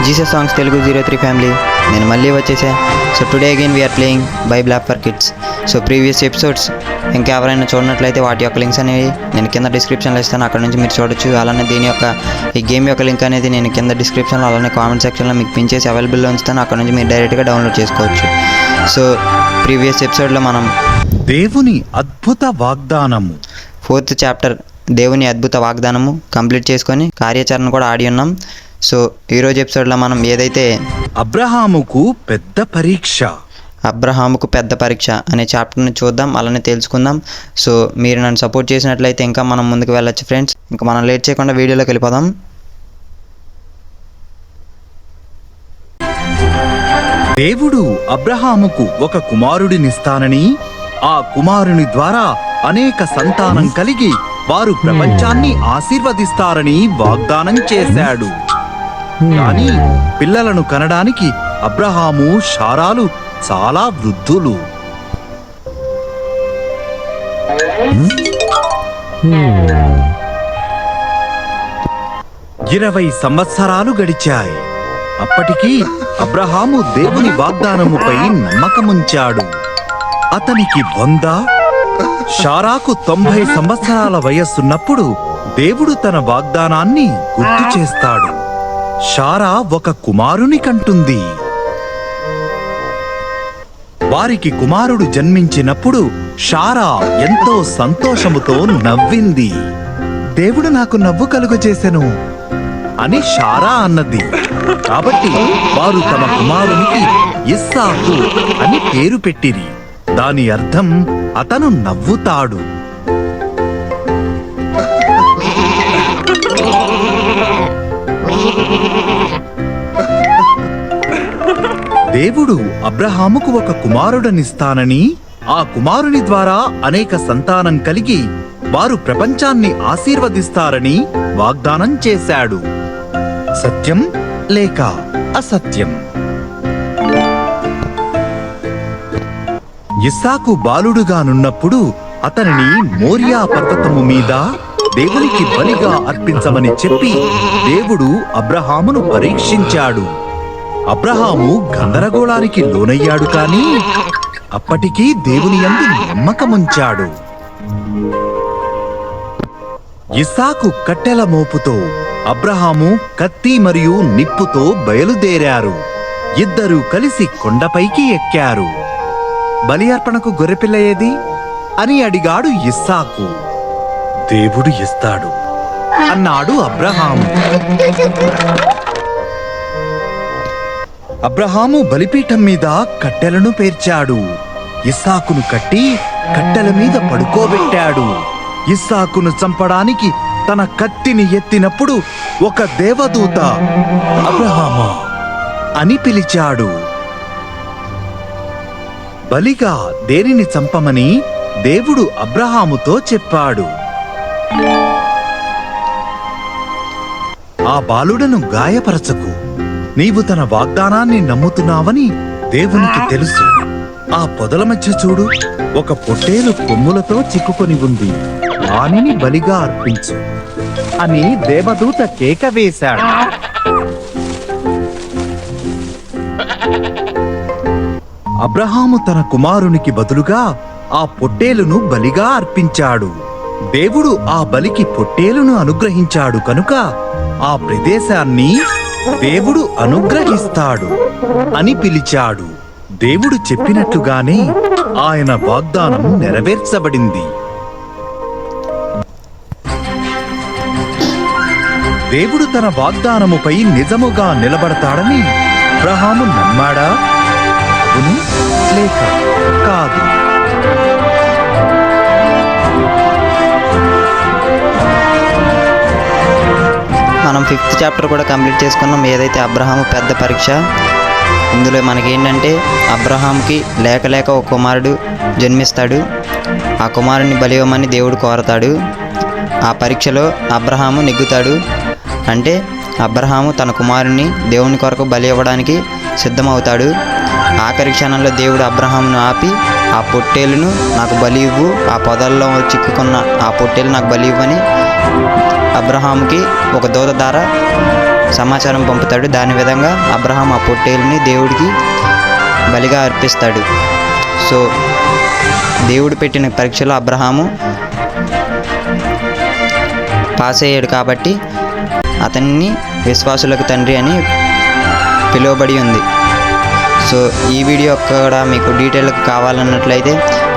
Jesus songs Telugu 03 family నేను మళ్ళీ వచ్చేసా. So today again we are playing Bible app for kids. So previous episodes ఇంకా ఎవరైనా చూడనట్లయితే వాటి యొక్క లింక్స్ అనేవి నేను కింద డిస్క్రిప్షన్లో ఇస్తాను, అక్కడ నుంచి మీరు చూడొచ్చు. అలానే దీని యొక్క ఈ గేమ్ యొక్క లింక్ అనేది నేను కింద డిస్క్రిప్షన్లో అలానే కామెంట్ సెక్షన్లో మీకు పిన్ చేసి అవైలబుల్లో ఉంచుతాను, అక్కడ నుంచి మీరు డైరెక్ట్గా డౌన్లోడ్ చేసుకోవచ్చు. సో ప్రీవియస్ ఎపిసోడ్లో మనం దేవుని అద్భుత వాగ్దానము 4th చాప్టర్ దేవుని అద్భుత వాగ్దానము కంప్లీట్ చేసుకొని కార్యాచరణ కూడా ఆడి ఉన్నాం. సో ఈరోజు ఎపిసోడ్లో మనం ఏదైతే అబ్రహాముకు పెద్ద పరీక్ష అబ్రహాముకు పెద్ద పరీక్ష అనే చాప్టర్ని చూద్దాం, అలానే తెలుసుకుందాం. సో మీరు నన్ను సపోర్ట్ చేసినట్లయితే ఇంకా మనం ముందుకు వెళ్ళొచ్చు ఫ్రెండ్స్. ఇంకా మనం లేట్ చేయకుండా వీడియోలోకి వెళ్ళిపోదాం. దేవుడు అబ్రహాముకు ఒక కుమారుడినిస్తానని, ఆ కుమారుని ద్వారా అనేక సంతానం కలిగి వారు ప్రపంచాన్ని ఆశీర్వదిస్తారని వాగ్దానం చేశాడు. కానీ పిల్లలను కనడానికి అబ్రహాము శారాలు చాలా వృద్ధులు. 20 సంవత్సరాలు గడిచాయి. అప్పటికి అబ్రహాము దేవుని వాగ్దానముపై నమ్మకముంచాడు. అతనికి 100, శారాకు 90 సంవత్సరాల వయస్సున్నప్పుడు దేవుడు తన వాగ్దానాన్ని గుర్తు చేస్తాడు. శారా ఒక కుమారుని కంటుంది. వారికి కుమారుడు జన్మించినప్పుడు శారా ఎంతో సంతోషముతో నవ్వింది. దేవుడు నాకు నవ్వు కలుగజేసెను అని శారా అన్నది. కాబట్టి వారు తమ కుమారునికి ఇస్సాకు అని పేరు పెట్టిరి. దాని అర్థం అతను నవ్వుతాడు. దేవుడు అబ్రహాముకు ఒక కుమారుడనిస్తానని, ఆ కుమారుని ద్వారా అనేక సంతానం కలిగి వారు ప్రపంచాన్ని ఆశీర్వదిస్తారని వాగ్దానం చేశాడు. సత్యం లేక అసత్యం? ఇస్సాకు బాలుడుగానున్నప్పుడు అతనిని మోరియా పర్వతము మీద దేవునికి బలిగా అర్పించమని చెప్పి దేవుడు అబ్రహామును పరీక్షించాడు. అబ్రహాము గందరగోళానికి లోనయ్యాడు, కానీ అప్పటికీ దేవుని యందు నమ్మకముంచాడు. ఇస్సాకు కట్టెల మోపుతో, అబ్రహాము కత్తి మరియు నిప్పుతో బయలుదేరారు. ఇద్దరూ కలిసి కొండపైకి ఎక్కారు. బలి అర్పణకు గొర్రెపిల్ల ఏది అని అడిగాడు ఇస్సాకు. దేవుడు ఇస్తాడు అన్నాడు అబ్రహాము. అబ్రహాము బలిపీఠం మీద కట్టెలను పేర్చాడు. ఇస్సాకును కట్టి కట్టెల మీద పడుకోబెట్టాడు. ఇస్సాకును చంపడానికి తన కత్తిని ఎత్తినప్పుడు ఒక దేవదూత అబ్రహామా అని పిలిచాడు. బలిగా దేనిని చంపమని దేవుడు అబ్రహాముతో చెప్పాడు. ఆ బాలుడను గాయపరచకు, నీవు తన వాగ్దానాన్ని నమ్ముతున్నావని దేవునికి తెలుసు. ఆ పొదల మధ్య చూడు, ఒక పొట్టేలు కొమ్ములతో చిక్కుకొని ఉంది, దానిని బలిగా అర్పించు అని దేవదూత కేక వేశాడు. అబ్రహాము తన కుమారునికి బదులుగా ఆ పొట్టేలును బలిగా అర్పించాడు. దేవుడు ఆ బలికి పొట్టేలును అనుగ్రహించాడు కనుక ఆ ప్రదేశాన్ని దేవుడు అనుగ్రహిస్తాడు అని పిలిచాడు. దేవుడు చెప్పినట్లుగానే ఆయన వాగ్దానం నెరవేర్చబడింది. దేవుడు తన వాగ్దానముపై నిజముగా నిలబడతాడని అబ్రహాము నమ్మాడా? అవును లేక కాదు? మనం 5th చాప్టర్ కూడా కంప్లీట్ చేసుకున్నాం, ఏదైతే అబ్రహాము పెద్ద పరీక్ష. ఇందులో మనకేంటంటే అబ్రహాంకి లేక లేక ఒక కుమారుడు జన్మిస్తాడు. ఆ కుమారుని బలి ఇవ్వమని దేవుడు కోరతాడు. ఆ పరీక్షలో అబ్రహాము నెగ్గుతాడు. అంటే అబ్రహాము తన కుమారుని దేవుని కొరకు బలి ఇవ్వడానికి సిద్ధమవుతాడు. ఆఖరి క్షణంలో దేవుడు అబ్రహామును ఆపి ఆ పొట్టేలును నాకు బలి ఇవ్వు, ఆ పొదల్లో చిక్కుకున్న ఆ పొట్టేలు నాకు బలి ఇవ్వని అబ్రహాముకి ఒక దూత ద్వారా సమాచారం పంపుతాడు. దాని విధంగా అబ్రహాం ఆ పొట్టేలుని దేవుడికి బలిగా అర్పిస్తాడు. సో దేవుడు పెట్టిన పరీక్షలో అబ్రహాము పాస్ అయ్యాడు కాబట్టి అతన్ని విశ్వాసులకు తండ్రి అని పిలువబడి ఉంది. సో ఈ వీడియో కూడా మీకు డీటెయిల్గా కావాలన్నట్లయితే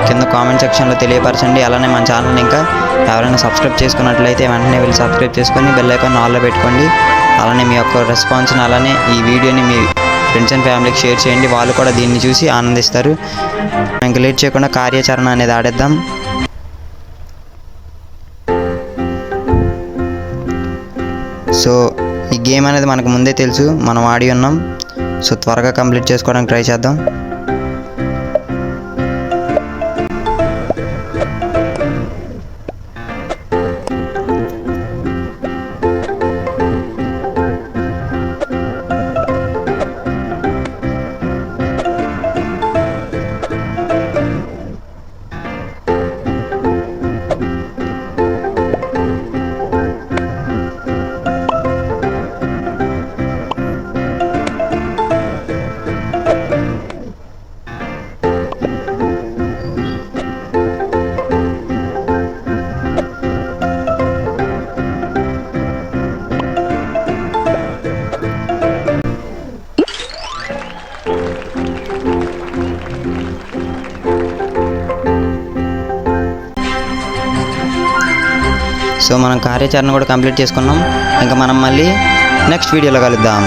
కింద కామెంట్ సెక్షన్లో తెలియపరచండి. అలానే మన ఛానల్ని ఇంకా ఎవరైనా సబ్స్క్రైబ్ చేసుకున్నట్లయితే వెంటనే వెళ్ళి సబ్స్క్రైబ్ చేసుకొని బెల్ ఐకాన్ ఆన్లో పెట్టుకోండి. అలానే మీ యొక్క రెస్పాన్స్ని అలానే ఈ వీడియోని మీ ఫ్రెండ్స్ అండ్ ఫ్యామిలీకి షేర్ చేయండి. వాళ్ళు కూడా దీన్ని చూసి ఆనందిస్తారు. ఇంకా లేట్ చేయకుండా కార్యాచరణ అనేది ఆడేద్దాం. సో ఈ గేమ్ అనేది మనకు ముందే తెలుసు, మనం ఆడి ఉన్నాం. సో త్వరగా కంప్లీట్ చేసుకోవడానికి ట్రై చేద్దాం. సో మనం కార్యాచరణ కూడా కంప్లీట్ చేసుకున్నాం. ఇంకా మనం మళ్ళీ నెక్స్ట్ వీడియోలో కలుద్దాం.